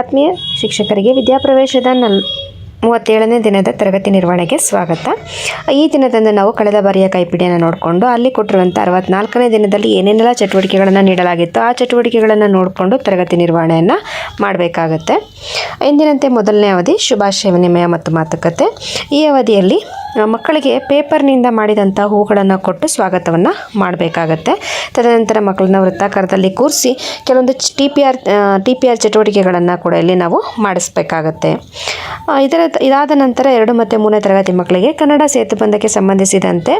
ಆತ್ಮೀಯ ಶಿಕ್ಷಕರಿಗೆ ವಿದ್ಯಾಪ್ರವೇಶದ 37ನೇ ದಿನದ ತರಗತಿ ನಿರ್ವಹಣೆಗೆ ಸ್ವಾಗತ. ಈ ದಿನದಂದು ನಾವು ಕಳೆದ ಬಾರಿಯ ಕೈಪಿಡಿಯನ್ನು ನೋಡಿಕೊಂಡು ಅಲ್ಲಿ ಕೊಟ್ಟಿರುವಂಥ 64ನೇ ದಿನದಲ್ಲಿ ಏನೇನೆಲ್ಲ ಚಟುವಟಿಕೆಗಳನ್ನು ನೀಡಲಾಗಿತ್ತು ಆ ಚಟುವಟಿಕೆಗಳನ್ನು ನೋಡಿಕೊಂಡು ತರಗತಿ ನಿರ್ವಹಣೆಯನ್ನು ಮಾಡಬೇಕಾಗತ್ತೆ. ಎಂದಿನಂತೆ ಮೊದಲನೇ ಅವಧಿ ಶುಭಾಶಯ ವಿನಿಮಯ ಮತ್ತು ಮಾತುಕತೆ. ಈ ಅವಧಿಯಲ್ಲಿ ಮಕ್ಕಳಿಗೆ ಪೇಪರ್ನಿಂದ ಮಾಡಿದಂಥ ಹೂಗಳನ್ನು ಕೊಟ್ಟು ಸ್ವಾಗತವನ್ನು ಮಾಡಬೇಕಾಗತ್ತೆ. ತದನಂತರ ಮಕ್ಕಳನ್ನ ವೃತ್ತಾಕಾರದಲ್ಲಿ ಕೂರಿಸಿ ಕೆಲವೊಂದು ಟಿ ಪಿ ಆರ್ ಚಟುವಟಿಕೆಗಳನ್ನು ಕೂಡ ಇಲ್ಲಿ ನಾವು ಮಾಡಿಸ್ಬೇಕಾಗತ್ತೆ. ಇದಾದ ನಂತರ 2 ಮತ್ತು 3ನೇ ತರಗತಿ ಮಕ್ಕಳಿಗೆ ಕನ್ನಡ ಸೇತುಬಂಧಕ್ಕೆ ಸಂಬಂಧಿಸಿದಂತೆ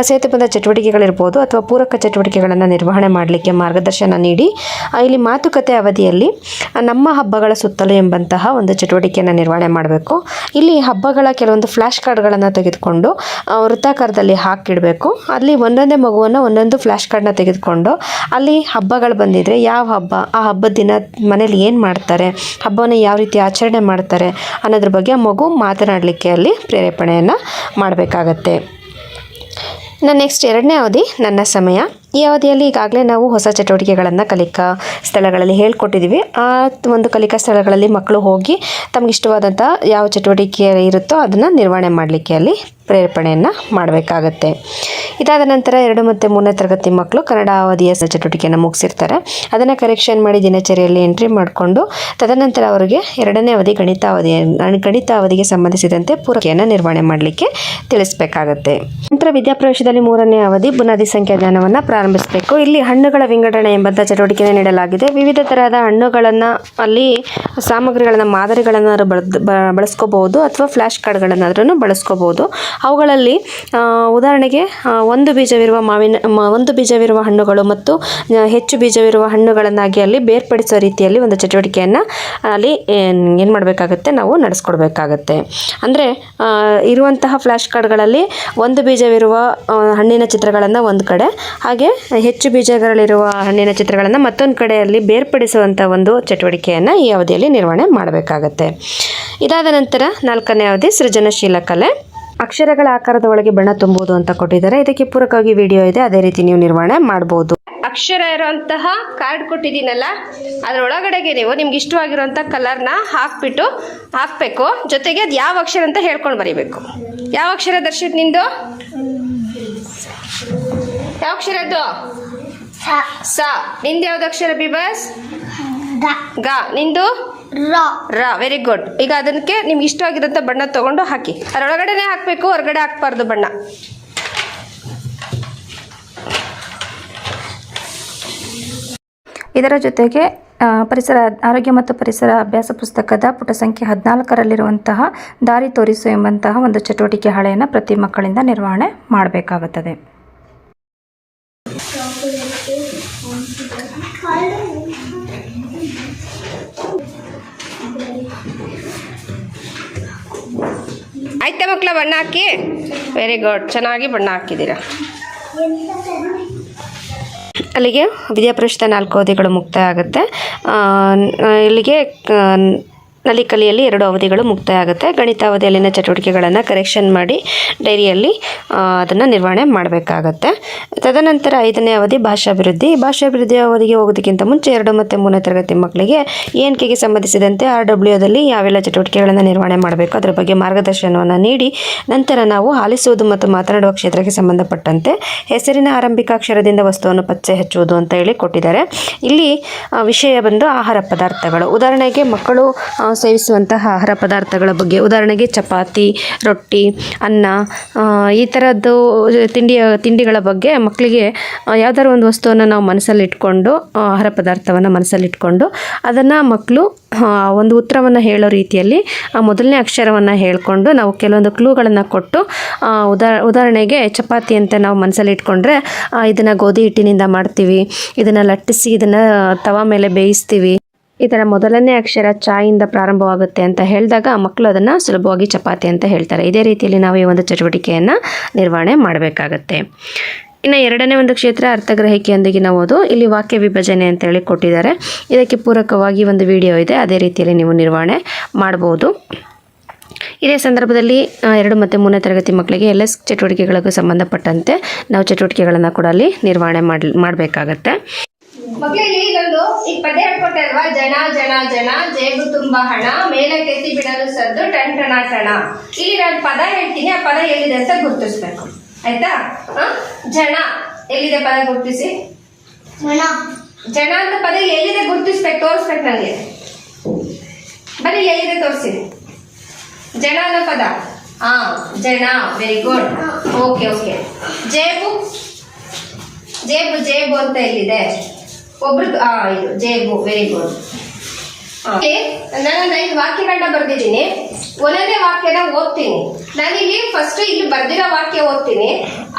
ಸೇತುಬಂಧ ಚಟುವಟಿಕೆಗಳಿರ್ಬೋದು ಅಥವಾ ಪೂರಕ ಚಟುವಟಿಕೆಗಳನ್ನು ನಿರ್ವಹಣೆ ಮಾಡಲಿಕ್ಕೆ ಮಾರ್ಗದರ್ಶನ ನೀಡಿ ಇಲ್ಲಿ ಮಾತುಕತೆ ಅವಧಿಯಲ್ಲಿ ನಮ್ಮ ಹಬ್ಬಗಳ ಸುತ್ತಲೂ ಎಂಬಂತಹ ಒಂದು ಚಟುವಟಿಕೆಯನ್ನು ನಿರ್ವಹಣೆ ಮಾಡಬೇಕು. ಇಲ್ಲಿ ಹಬ್ಬಗಳ ಕೆಲವೊಂದು ಫ್ಲ್ಯಾಶ್ ಕಾರ್ಡ್ಗಳನ್ನು ತೆಗೆದುಕೊಂಡು ವೃತ್ತಾಕಾರದಲ್ಲಿ ಹಾಕಿಡಬೇಕು. ಅಲ್ಲಿ ಒಂದೊಂದೇ ಮಗುವನ್ನು ಒಂದೊಂದು ಫ್ಲ್ಯಾಶ್ ಕಾರ್ಡ್ನ ತೆಗೆದುಕೊಂಡು ಅಲ್ಲಿ ಹಬ್ಬಗಳು ಬಂದಿದ್ರೆ ಯಾವ ಹಬ್ಬ, ಆ ಹಬ್ಬದ ದಿನ ಮನೇಲಿ ಏನು ಮಾಡ್ತಾರೆ, ಹಬ್ಬವನ್ನು ಯಾವ ರೀತಿ ಆಚರಣೆ ಮಾಡ್ತಾರೆ ಅನ್ನೋದ್ರ ಬಗ್ಗೆ ಮಗು ಮಾತನಾಡಲಿಕ್ಕೆ ಅಲ್ಲಿ ಪ್ರೇರೇಪಣೆಯನ್ನು ಮಾಡಬೇಕಾಗತ್ತೆ. ನೆಕ್ಸ್ಟ್ 2ನೇ ಅವಧಿ ನನ್ನ ಸಮಯ. ಈ ಅವಧಿಯಲ್ಲಿ ಈಗಾಗಲೇ ನಾವು ಹೊಸ ಚಟುವಟಿಕೆಗಳನ್ನು ಕಲಿಕಾ ಸ್ಥಳಗಳಲ್ಲಿ ಹೇಳ್ಕೊಟ್ಟಿದ್ದೀವಿ. ಆ ಒಂದು ಕಲಿಕಾ ಸ್ಥಳಗಳಲ್ಲಿ ಮಕ್ಕಳು ಹೋಗಿ ತಮಗಿಷ್ಟವಾದಂಥ ಯಾವ ಚಟುವಟಿಕೆ ಇರುತ್ತೋ ಅದನ್ನು ನಿರ್ವಹಣೆ ಮಾಡಲಿಕ್ಕೆ ಅಲ್ಲಿ ಪ್ರೇರೇಪಣೆಯನ್ನು ಮಾಡಬೇಕಾಗತ್ತೆ. ಇದಾದ ನಂತರ 2 ಮತ್ತು 3ನೇ ತರಗತಿ ಮಕ್ಕಳು ಕನ್ನಡ ಅವಧಿಯ ಚಟುವಟಿಕೆಯನ್ನು ಮುಗಿಸಿರ್ತಾರೆ. ಅದನ್ನು ಕರೆಕ್ಷನ್ ಮಾಡಿ ದಿನಚರಿಯಲ್ಲಿ ಎಂಟ್ರಿ ಮಾಡಿಕೊಂಡು ತದನಂತರ ಅವರಿಗೆ 2ನೇ ಅವಧಿ ಗಣಿತ ಅವಧಿಗೆ ಸಂಬಂಧಿಸಿದಂತೆ ಪೂರಕೆಯನ್ನು ನಿರ್ವಹಣೆ ಮಾಡಲಿಕ್ಕೆ ತಿಳಿಸಬೇಕಾಗತ್ತೆ. ನಂತರ ವಿದ್ಯಾಪ್ರವೇಶದಲ್ಲಿ 3ನೇ ಅವಧಿ ಬುನಾದಿ ಸಂಖ್ಯಾ ಜ್ಞಾನವನ್ನು ಪ್ರಾರಂಭಿಸಬೇಕು. ಇಲ್ಲಿ ಹಣ್ಣುಗಳ ವಿಂಗಡಣೆ ಎಂಬಂಥ ಚಟುವಟಿಕೆಯನ್ನು ನೀಡಲಾಗಿದೆ. ವಿವಿಧ ತರಹದ ಹಣ್ಣುಗಳನ್ನು ಅಲ್ಲಿ ಸಾಮಗ್ರಿಗಳನ್ನು ಮಾದರಿಗಳನ್ನು ಬಳಸ್ಕೋಬಹುದು ಅಥವಾ ಫ್ಲ್ಯಾಶ್ ಕಾರ್ಡ್ಗಳನ್ನಾದ್ರೂ ಬಳಸ್ಕೋಬಹುದು. ಅವುಗಳಲ್ಲಿ ಉದಾಹರಣೆಗೆ ಒಂದು ಬೀಜವಿರುವ ಹಣ್ಣುಗಳು ಮತ್ತು ಹೆಚ್ಚು ಬೀಜವಿರುವ ಹಣ್ಣುಗಳನ್ನಾಗಿ ಅಲ್ಲಿ ಬೇರ್ಪಡಿಸೋ ರೀತಿಯಲ್ಲಿ ಒಂದು ಚಟುವಟಿಕೆಯನ್ನು ಅಲ್ಲಿ ಏನು ಮಾಡಬೇಕಾಗತ್ತೆ, ನಾವು ನಡೆಸ್ಕೊಡ್ಬೇಕಾಗತ್ತೆ. ಅಂದರೆ ಇರುವಂತಹ ಫ್ಲ್ಯಾಶ್ ಕಾರ್ಡ್ಗಳಲ್ಲಿ ಒಂದು ಬೀಜವಿರುವ ಹಣ್ಣಿನ ಚಿತ್ರಗಳನ್ನು ಒಂದು ಕಡೆ, ಹಾಗೆ ಹೆಚ್ಚು ಬೀಜಗಳಿರುವ ಹಣ್ಣಿನ ಚಿತ್ರಗಳನ್ನು ಮತ್ತೊಂದು ಕಡೆಯಲ್ಲಿ ಬೇರ್ಪಡಿಸುವಂಥ ಒಂದು ಚಟುವಟಿಕೆಯನ್ನು ಈ ಅವಧಿಯಲ್ಲಿ ನಿರ್ವಹಣೆ ಮಾಡಬೇಕಾಗತ್ತೆ. ಇದಾದ ನಂತರ 4ನೇ ಅವಧಿ ಸೃಜನಶೀಲ ಕಲೆ. ಅಕ್ಷರಗಳ ಆಕಾರದ ಒಳಗೆ ಬಣ್ಣ ತುಂಬುವುದು ಅಂತ ಕೊಟ್ಟಿದ್ದಾರೆ. ಇದಕ್ಕೆ ಪೂರಕವಾಗಿ ವಿಡಿಯೋ ಇದೆ, ಅದೇ ರೀತಿ ನೀವು ನಿರ್ವಹಣೆ ಮಾಡ್ಬೋದು. ಅಕ್ಷರ ಇರುವಂತಹ ಕಾರ್ಡ್ ಕೊಟ್ಟಿದ್ದೀನಲ್ಲ, ಅದರೊಳಗಡೆಗೆ ನೀವು ನಿಮ್ಗೆ ಇಷ್ಟವಾಗಿರುವಂಥ ಕಲರ್ನ ಹಾಕಬೇಕು. ಜೊತೆಗೆ ಅದು ಯಾವ ಅಕ್ಷರ ಅಂತ ಹೇಳ್ಕೊಂಡು ಬರೀಬೇಕು. ಯಾವ ಅಕ್ಷರ ದರ್ಶಿತ್ ನಿಂದು? ಯಾವ ಅಕ್ಷರ ಅದು? ಸ. ನಿಂದು ಯಾವ್ದು ಅಕ್ಷರ ಬಿಬಸ್? ಗ. ನಿಂದು? ರ. Very good. ಈಗ ಅದಕ್ಕೆ ನಿಮ್ಗೆ ಇಷ್ಟವಾಗಿರೋಂಥ ಬಣ್ಣ ತೊಗೊಂಡು ಹಾಕಿ. ಅದರೊಳಗಡೆನೆ ಹಾಕಬೇಕು, ಹೊರಗಡೆ ಹಾಕಬಾರ್ದು ಬಣ್ಣ. ಇದರ ಜೊತೆಗೆ ಆರೋಗ್ಯ ಮತ್ತು ಪರಿಸರ ಅಭ್ಯಾಸ ಪುಸ್ತಕದ ಪುಟ ಸಂಖ್ಯೆ 14ರಲ್ಲಿರುವಂತಹ ದಾರಿ ತೋರಿಸು ಎಂಬಂತಹ ಒಂದು ಚಟುವಟಿಕೆ ಹಾಳೆಯನ್ನು ಪ್ರತಿ ಮಕ್ಕಳಿಂದ ನಿರ್ವಹಣೆ ಮಾಡಬೇಕಾಗುತ್ತದೆ. ಆಯ್ತಾ ಮಕ್ಕಳ, ಬಣ್ಣ ಹಾಕಿ? ವೆರಿ ಗುಡ್, ಚೆನ್ನಾಗಿ ಬಣ್ಣ ಹಾಕಿದ್ದೀರಾ. ಅಲ್ಲಿಗೆ ವಿದ್ಯಾಪ್ರವೇಶದ 4 ಅವಧಿಗಳು ಮುಕ್ತಾಯ ಆಗುತ್ತೆ. ಇಲ್ಲಿಗೆ ನಲಿಕಲಿಯಲ್ಲಿ 2 ಅವಧಿಗಳು ಮುಕ್ತಾಯ ಆಗುತ್ತೆ. ಗಣಿತ ಅವಧಿಯಲ್ಲಿನ ಚಟುವಟಿಕೆಗಳನ್ನು ಕರೆಕ್ಷನ್ ಮಾಡಿ ಡೈರಿಯಲ್ಲಿ ಅದನ್ನು ನಿರ್ವಹಣೆ ಮಾಡಬೇಕಾಗತ್ತೆ. ತದನಂತರ 5ನೇ ಅವಧಿ ಭಾಷಾಭಿವೃದ್ಧಿ ಅವಧಿಗೆ ಹೋಗೋದಕ್ಕಿಂತ ಮುಂಚೆ 2 ಮತ್ತು 3ನೇ ತರಗತಿ ಮಕ್ಕಳಿಗೆ ENKಗೆ ಸಂಬಂಧಿಸಿದಂತೆ RWದಲ್ಲಿ ಯಾವೆಲ್ಲ ಚಟುವಟಿಕೆಗಳನ್ನು ನಿರ್ವಹಣೆ ಮಾಡಬೇಕು ಅದರ ಬಗ್ಗೆ ಮಾರ್ಗದರ್ಶನವನ್ನು ನೀಡಿ ನಂತರ ನಾವು ಆಲಿಸುವುದು ಮತ್ತು ಮಾತನಾಡುವ ಕ್ಷೇತ್ರಕ್ಕೆ ಸಂಬಂಧಪಟ್ಟಂತೆ ಹೆಸರಿನ ಆರಂಭಿಕಾಕ್ಷರದಿಂದ ವಸ್ತುವನ್ನು ಪತ್ತೆ ಹಚ್ಚುವುದು ಅಂತ ಹೇಳಿ ಕೊಟ್ಟಿದ್ದಾರೆ. ಇಲ್ಲಿ ವಿಷಯ ಬಂದು ಆಹಾರ ಪದಾರ್ಥಗಳು. ಉದಾಹರಣೆಗೆ ಮಕ್ಕಳು ಸೇವಿಸುವಂತಹ ಆಹಾರ ಪದಾರ್ಥಗಳ ಬಗ್ಗೆ, ಉದಾಹರಣೆಗೆ ಚಪಾತಿ, ರೊಟ್ಟಿ, ಅನ್ನ, ಈ ಥರದ್ದು ತಿಂಡಿಗಳ ಬಗ್ಗೆ ಮಕ್ಕಳಿಗೆ ಯಾವ್ದಾದ್ರು ಒಂದು ವಸ್ತುವನ್ನು ನಾವು ಮನಸ್ಸಲ್ಲಿಟ್ಕೊಂಡು ಆಹಾರ ಪದಾರ್ಥವನ್ನು ಮನಸ್ಸಲ್ಲಿಟ್ಕೊಂಡು ಅದನ್ನು ಮಕ್ಕಳು ಒಂದು ಉತ್ತರವನ್ನು ಹೇಳೋ ರೀತಿಯಲ್ಲಿ ಮೊದಲನೇ ಅಕ್ಷರವನ್ನು ಹೇಳಿಕೊಂಡು ನಾವು ಕೆಲವೊಂದು ಕ್ಲೂಗಳನ್ನು ಕೊಟ್ಟು ಉದಾಹರಣೆಗೆ ಚಪಾತಿ ಅಂತ ನಾವು ಮನಸ್ಸಲ್ಲಿ ಇಟ್ಕೊಂಡ್ರೆ ಇದನ್ನು ಗೋಧಿ ಹಿಟ್ಟಿನಿಂದ ಮಾಡ್ತೀವಿ, ಇದನ್ನು ಲಟ್ಟಿಸಿ ಇದನ್ನು ತವಾ ಮೇಲೆ ಬೇಯಿಸ್ತೀವಿ, ಇದರ ಮೊದಲನೇ ಅಕ್ಷರ ಚಾಯಿಂದ ಪ್ರಾರಂಭವಾಗುತ್ತೆ ಅಂತ ಹೇಳಿದಾಗ ಮಕ್ಕಳು ಅದನ್ನು ಸುಲಭವಾಗಿ ಚಪಾತಿ ಅಂತ ಹೇಳ್ತಾರೆ. ಇದೇ ರೀತಿಯಲ್ಲಿ ನಾವು ಈ ಒಂದು ಚಟುವಟಿಕೆಯನ್ನು ನಿರ್ವಹಣೆ ಮಾಡಬೇಕಾಗತ್ತೆ. ಇನ್ನು 2ನೇ ಒಂದು ಕ್ಷೇತ್ರ ಅರ್ಥಗ್ರಹಿಕೆಯೊಂದಿಗಿನ ಓದು. ಇಲ್ಲಿ ವಾಕ್ಯ ವಿಭಜನೆ ಅಂತೇಳಿ ಕೊಟ್ಟಿದ್ದಾರೆ. ಇದಕ್ಕೆ ಪೂರಕವಾಗಿ ಒಂದು ವಿಡಿಯೋ ಇದೆ, ಅದೇ ರೀತಿಯಲ್ಲಿ ನೀವು ನಿರ್ವಹಣೆ ಮಾಡ್ಬೋದು. ಇದೇ ಸಂದರ್ಭದಲ್ಲಿ 2 ಮತ್ತು 3ನೇ ತರಗತಿ ಮಕ್ಕಳಿಗೆ LS ಚಟುವಟಿಕೆಗಳಿಗೂ ಸಂಬಂಧಪಟ್ಟಂತೆ ನಾವು ಚಟುವಟಿಕೆಗಳನ್ನು ಕೂಡ ಅಲ್ಲಿ ನಿರ್ವಹಣೆ ಮಾಡಬೇಕಾಗತ್ತೆ. ಮಕ್ಕಳಲ್ಲಿ ಇದೊಂದು ಈ ಪದ್ಯ ಹೇಳ್ಕೊಟ್ಟೆ ಅಲ್ವಾ, ಜನ ಜನ ಜನ ಜೇಬು ತುಂಬಾ ಹಣ ಮೇಲಕ್ಕೆತ್ತಿ ಬಿಡಲು ಸದ್ದು ಟನ್ ಟಣ ಟಣ. ಇಲ್ಲಿ ನಾನು ಪದ ಹೇಳ್ತೀನಿ, ಆ ಪದ ಎಲ್ಲಿದೆ ಅಂತ ಗುರ್ತಿಸ್ಬೇಕು, ಆಯ್ತಾ? ಜನ ಎಲ್ಲಿದೆ ಪದ ಗುರ್ತಿಸಿ. ಜನ ಅಂತ ಪದ ಎಲ್ಲಿದೆ ಗುರ್ತಿಸ್ಬೇಕು, ತೋರಿಸ್ಬೇಕು ನನಗೆ. ಬನ್ನಿ ಎಲ್ಲಿದೆ ತೋರಿಸಿ. ಜನ ಅನ್ನೋ ಪದ, ಜನ, ವೆರಿ ಗುಡ್. Okay okay. ಜೇಬು ಜೇಬು ಜೇಬು ಅಂತ ಎಲ್ಲಿದೆ, ಒಬ್ರದ್ದು ಇದು ಜೇಬು, ವೆರಿ ಗುಡ್. ನಾನು 5 ವಾಕ್ಯಗಳನ್ನ ಬರ್ದಿದ್ದೀನಿ. ಒಂದೊಂದೇ ವಾಕ್ಯನ ಓದ್ತೀನಿ. ನಾನಿಲ್ಲಿ ಫಸ್ಟ್ ಇಲ್ಲಿ ಬರ್ದಿರೋ ವಾಕ್ಯ ಓದ್ತೀನಿ,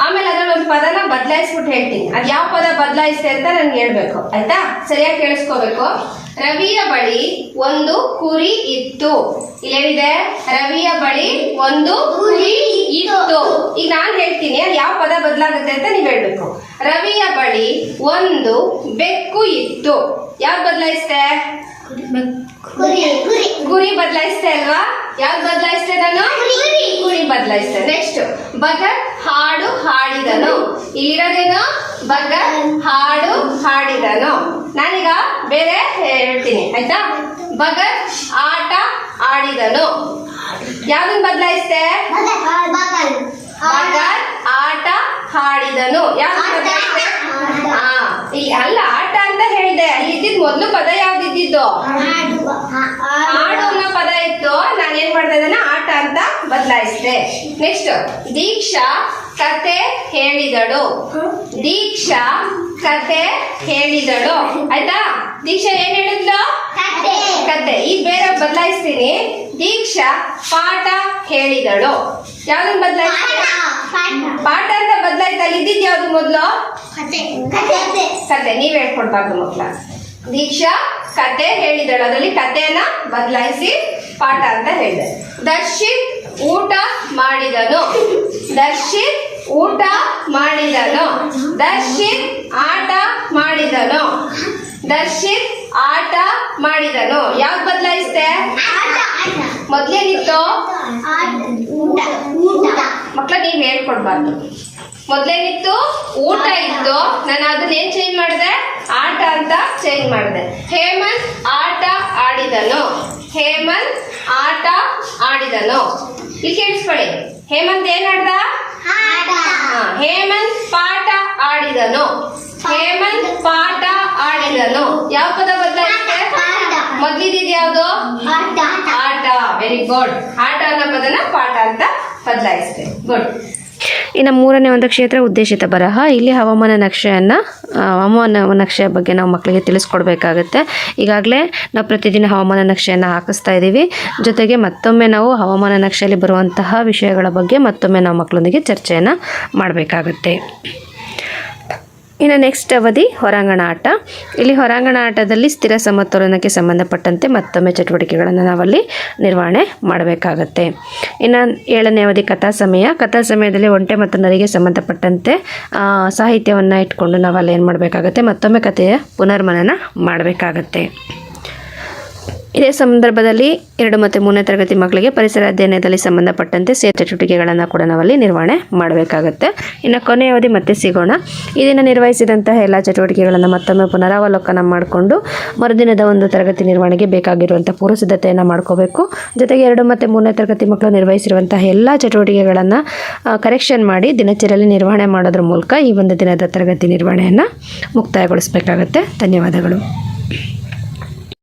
ಆಮೇಲೆ ಅದ್ರಲ್ಲಿ ಒಂದು ಪದನ ಬದಲಾಯಿಸ್ಬಿಟ್ಟು ಹೇಳ್ತೀನಿ. ಅದ್ ಯಾವ ಪದ ಬದಲಾಯಿಸ್ತೆ ಅಂತ ನನ್ಗೆ ಹೇಳ್ಬೇಕು, ಆಯ್ತಾ? ಸರಿಯಾಗಿ ಕೇಳಿಸ್ಕೋಬೇಕು. ರವಿಯ ಬಳಿ ಒಂದು ಕುರಿ ಇತ್ತು. ಇಲ್ಲೇನಿದೆ? ರವಿಯ ಬಳಿ ಒಂದು ಕುರಿ ಇತ್ತು. ಈಗ ನಾನ್ ಹೇಳ್ತೀನಿ, ಅದು ಯಾವ ಪದ ಬದಲಾಗುತ್ತೆ ಅಂತ ನೀವ್ ಹೇಳ್ಬೇಕು. ರವಿಯ ಬಳಿ ಒಂದು ಬೆಕ್ಕು ಇತ್ತು. ಯಾವ್ದು ಬದಲಾಯಿಸ್ತೆ? ಗುರಿ ಬದಲಾಯಿಸ್ತೆ ಅಲ್ವಾ? ಯಾವ್ದು ಬದಲಾಯಿಸ್ತೆ ನಾನು? ಗುರಿ ಬದಲಾಯಿಸ್ತೆ. ನೆಕ್ಸ್ಟ್, ಭಗತ್ ಹಾಡು ಹಾಡಿದನು. ಇಲ್ಲಿರೋದೇನು? ಭಗತ್ ಹಾಡು ಹಾಡಿದನು. ನಾನೀಗ ಬೇರೆ ಹೇಳ್ತೀನಿ, ಆಯ್ತಾ? ಭಗತ್ ಆಟ ಆಡಿದನು. ಯಾವ್ದನ್ನ ಬದಲಾಯಿಸ್ತೆ? ಭಗತ್ ಆಟ ಹಾಡಿದನು. ಯಾವ್ದು ಬದಲಾಯಿಸ್ತೆ? ಇಲ್ಲಿ ಅಲ್ಲ, ಆಟ ಅಂತ ಹೇಳಿದೆ. ಅಲ್ಲಿ ಇದ್ದಿದ್ ಮೊದ್ಲು ಪದ ಯಾವ್ದು ಇದ್ದಿದ್ದು? ಹಾಡು ಅನ್ನೋ ಪದ ಇತ್ತು. ನಾನು ಏನ್ ಮಾಡ್ತಾ ಇದ್ದೇನೆ, ಆಟ ಅಂತ ಬದಲಾಯಿಸಿದೆ. ನೆಕ್ಸ್ಟ್, ದೀಕ್ಷಾ ಕತೆ ಹೇಳಿದಳು. ದೀಕ್ಷಾ ಕತೆ ಹೇಳಿದಳು, ಆಯ್ತಾ? ದೀಕ್ಷಾ ಏನ್ ಹೇಳಿದ್ಲು? ಕತೆ. ಈಗ ಬೇರೆ ಬದಲಾಯಿಸ್ತೀನಿ. ದೀಕ್ಷಾ ಪಾಠ ಹೇಳಿದಳು. ಯಾವ್ದನ್ನ ಬದಲಾಯಿಸ್ತೀನಿ? ಪಾಠ ಅಂತ ಬದಲಾಯ್ತು. ಅಲ್ಲಿ ಇದ್ದಿದ್ ಯಾವ್ದು ಮೊದ್ಲು? ಕತೆ. ನೀವ್ ಹೇಳ್ಕೊಡ್ಬಾರ್ದು ಮಕ್ಳ. ದೀಕ್ಷಾ ಕತೆ ಹೇಳಿದಳು, ಅದರಲ್ಲಿ ಕತೆಯನ್ನ ಬದಲಾಯಿಸಿ ಪಾಠ ಅಂತ ಹೇಳಿದೆ. ದರ್ಶಿತ್ ಊಟ ಮಾಡಿದನು. ದರ್ಶಿತ್ ಊಟ ಮಾಡಿದನು. ದರ್ಶಿತ್ ಆಟ ಮಾಡಿದನು. ದರ್ಶಿತ್ ಆಟ ಮಾಡಿದನು. ಯಾವ್ದು ಬದಲಾಯಿಸ್ತೆ? ಮೊದ್ಲೇನಿತ್ತು ಮಕ್ಳ, ನೀವ್ ಹೇಳ್ಕೊಡ್ಬಾರ್ದು. ಮೊದ್ಲೇನಿತ್ತು? ಊಟ ಇತ್ತು. ನಾನು ಅದನ್ನ ಏನ್ ಚೇಂಜ್ ಮಾಡಿದೆ? ಆಟ ಅಂತ ಚೇಂಜ್ ಮಾಡಿದೆ. ಹೇಮಂತ್ ಆಟ ಆಡಿದನು. ಹೇಮಂತ್ ಆಟ ಆಡಿದನು. ಇಲ್ಲಿ ಕೇಳಿಸ್ಕೊಳ್ಳಿ. ಹೇಮಂತ್ ಏನ್ ಆಡ್ದ? ಹೇಮಂತ್ ಪಾಠ ಆಡಿದನು. ಹೇಮಂತ್ ಪಾಠ ಆಡಿದನು. ಯಾವ ಪದ ಬದಲಾಯಿಸಿದೆ? ಮೊದ್ಲಿದ್ದು ಯಾವ್ದು? ಆಟ. Very good. ಆಟ ಅನ್ನೋ ಪದನ ಪಾಠ ಅಂತ ಬದಲಾಯಿಸಿದೆ. ಗುಡ್. ಇನ್ನು ಮೂರನೇ ಒಂದು ಕ್ಷೇತ್ರ ಉದ್ದೇಶಿತ ಬರಹ. ಇಲ್ಲಿ ಹವಾಮಾನ ನಕ್ಷೆಯ ಬಗ್ಗೆ ನಾವು ಮಕ್ಕಳಿಗೆ ತಿಳಿಸ್ಕೊಡ್ಬೇಕಾಗತ್ತೆ. ಈಗಾಗಲೇ ನಾವು ಪ್ರತಿದಿನ ಹವಾಮಾನ ನಕ್ಷೆಯನ್ನು ಹಾಕಿಸ್ತಾ ಇದ್ದೀವಿ. ಜೊತೆಗೆ ಮತ್ತೊಮ್ಮೆ ನಾವು ಹವಾಮಾನ ನಕ್ಷೆಯಲ್ಲಿ ಬರುವಂತಹ ವಿಷಯಗಳ ಬಗ್ಗೆ ಮತ್ತೊಮ್ಮೆ ನಾವು ಮಕ್ಕಳೊಂದಿಗೆ ಚರ್ಚೆಯನ್ನು ಮಾಡಬೇಕಾಗತ್ತೆ. ಇನ್ನು ನೆಕ್ಸ್ಟ್ ಅವಧಿ ಹೊರಾಂಗಣ ಆಟ. ಇಲ್ಲಿ ಹೊರಾಂಗಣ ಆಟದಲ್ಲಿ ಸ್ಥಿರ ಸಮತೋಲನಕ್ಕೆ ಸಂಬಂಧಪಟ್ಟಂತೆ ಮತ್ತೊಮ್ಮೆ ಚಟುವಟಿಕೆಗಳನ್ನು ನಾವಲ್ಲಿ ನಿರ್ವಹಣೆ ಮಾಡಬೇಕಾಗತ್ತೆ. ಇನ್ನು 7ನೇ ಅವಧಿ ಕಥಾ ಸಮಯ. ಕಥಾ ಸಮಯದಲ್ಲಿ ಒಂಟೆ ಮತ್ತು ನರಿಗೆ ಸಂಬಂಧಪಟ್ಟಂತೆ ಸಾಹಿತ್ಯವನ್ನು ಇಟ್ಕೊಂಡು ನಾವಲ್ಲಿ ಏನು ಮಾಡಬೇಕಾಗತ್ತೆ, ಮತ್ತೊಮ್ಮೆ ಕಥೆಯ ಪುನರ್ಮನನ ಮಾಡಬೇಕಾಗತ್ತೆ. ಇದೇ ಸಂದರ್ಭದಲ್ಲಿ 2 ಮತ್ತು 3ನೇ ತರಗತಿ ಮಕ್ಕಳಿಗೆ ಪರಿಸರ ಅಧ್ಯಯನದಲ್ಲಿ ಸಂಬಂಧಪಟ್ಟಂತೆ ಚಟುವಟಿಕೆಗಳನ್ನು ಕೂಡ ನಾವಲ್ಲಿ ನಿರ್ವಹಣೆ ಮಾಡಬೇಕಾಗತ್ತೆ. ಇನ್ನು ಕೊನೆಯ ಅವಧಿ ಮತ್ತೆ ಸಿಗೋಣ. ಈ ದಿನ ನಿರ್ವಹಿಸಿದಂತಹ ಎಲ್ಲ ಚಟುವಟಿಕೆಗಳನ್ನು ಮತ್ತೊಮ್ಮೆ ಪುನರಾವಲೋಕನ ಮಾಡಿಕೊಂಡು ಮರುದಿನದ ಒಂದು ತರಗತಿ ನಿರ್ವಹಣೆಗೆ ಬೇಕಾಗಿರುವಂಥ ಪೂರ್ವ ಸಿದ್ಧತೆಯನ್ನು ಮಾಡ್ಕೋಬೇಕು. ಜೊತೆಗೆ 2 ಮತ್ತು 3ನೇ ತರಗತಿ ಮಕ್ಕಳು ನಿರ್ವಹಿಸಿರುವಂತಹ ಎಲ್ಲ ಚಟುವಟಿಕೆಗಳನ್ನು ಕರೆಕ್ಷನ್ ಮಾಡಿ ದಿನಚರಿಯಲ್ಲಿ ನಿರ್ವಹಣೆ ಮಾಡೋದ್ರ ಮೂಲಕ ಈ ಒಂದು ದಿನದ ತರಗತಿ ನಿರ್ವಹಣೆಯನ್ನು ಮುಕ್ತಾಯಗೊಳಿಸಬೇಕಾಗತ್ತೆ. ಧನ್ಯವಾದಗಳು.